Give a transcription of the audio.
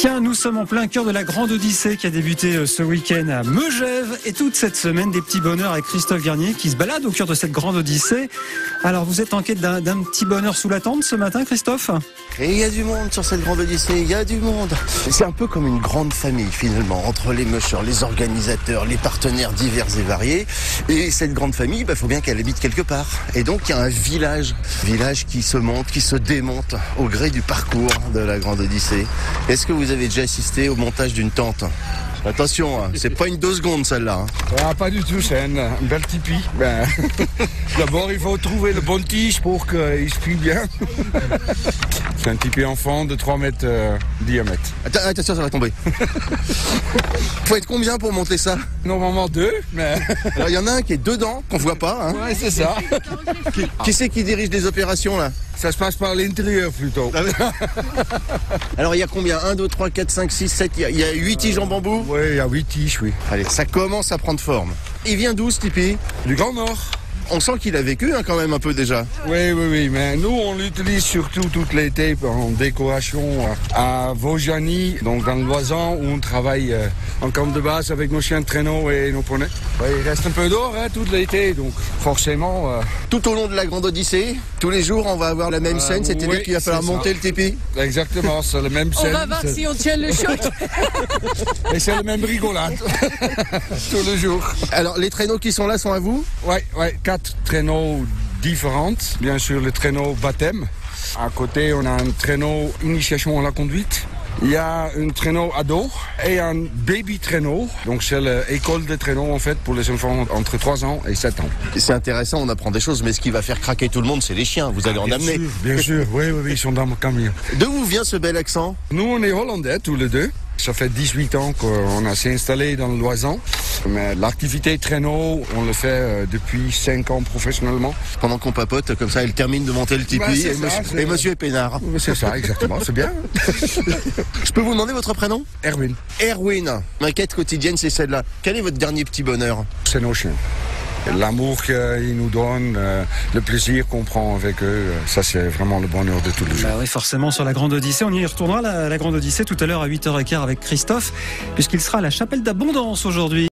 Tiens, nous sommes en plein cœur de la Grande Odyssée qui a débuté ce week-end à Megève et toute cette semaine des petits bonheurs avec Christophe Garnier qui se balade au cœur de cette Grande Odyssée. Alors vous êtes en quête d'un petit bonheur sous la tente ce matin, Christophe? Et il y a du monde sur cette Grande Odyssée, il y a du monde. C'est un peu comme une grande famille finalement, entre les mushers, les organisateurs, les partenaires divers et variés. Et cette grande famille, faut bien qu'elle habite quelque part. Et donc il y a un village qui se monte, qui se démonte au gré du parcours de la Grande Odyssée. Est-ce que vous avez déjà assisté au montage d'une tente? Attention, c'est pas une 2 secondes celle-là. Ah, pas du tout, c'est une belle tipi. D'abord, il faut trouver le bon tige pour qu'il se plie bien. C'est un tipi enfant de 3 mètres diamètre. Attention, ça va tomber. Faut être combien pour monter ça? Normalement 2, mais... Alors il y en a un qui est dedans, qu'on voit pas. Hein. Ouais, c'est ça. Qui c'est qui dirige les opérations là? Ça se passe par l'intérieur plutôt. Alors il y a combien? 1, 2, 3, 4, 5, 6, 7, il y a 8 tiges en bambou? Oui, il y a 8 tiges, oui. Allez, ça commence à prendre forme. Il vient d'où ce tipi? Du Grand Nord. On sent qu'il a vécu quand même un peu déjà. Oui, mais nous on l'utilise surtout tout l'été en décoration à Vaujany, donc dans le Loisan où on travaille en camp de base avec nos chiens de traîneau et nos poneys. Il reste un peu d'or tout l'été, donc forcément... Tout au long de la Grande Odyssée, tous les jours on va avoir la même scène, c'est-à-dire oui, qu'il va falloir monter le tipi. Exactement, c'est la même scène. On va voir si on tient le choc. Et c'est la même rigolade, tous les jours. Alors les traîneaux qui sont là sont à vous? Oui, 4 traîneaux différents. Bien sûr, le traîneau baptême. À côté, on a un traîneau initiation à la conduite. Il y a un traîneau ado et un baby traîneau. Donc c'est l'école de traîneau en fait pour les enfants entre 3 ans et 7 ans. C'est intéressant, on apprend des choses, mais ce qui va faire craquer tout le monde, c'est les chiens. Vous allez en amener. Bien sûr, oui, ils sont dans mon camion. D'où vient ce bel accent? Nous, on est hollandais tous les deux. Ça fait 18 ans qu'on s'est installé dans le Loisan. Mais l'activité traîneau, on le fait depuis 5 ans professionnellement. Pendant qu'on papote, comme ça, elle termine de monter le tipi et monsieur est peinard. C'est ça, exactement, c'est bien. Je peux vous demander votre prénom? Erwin. Erwin. Ma quête quotidienne, c'est celle-là. Quel est votre dernier petit bonheur? C'est nos chiens. L'amour qu'ils nous donnent, le plaisir qu'on prend avec eux, ça c'est vraiment le bonheur de tous les jours. Oui, forcément sur la Grande Odyssée. On y retournera la Grande Odyssée tout à l'heure à 8h15 avec Christophe, puisqu'il sera à la Chapelle d'Abondance aujourd'hui.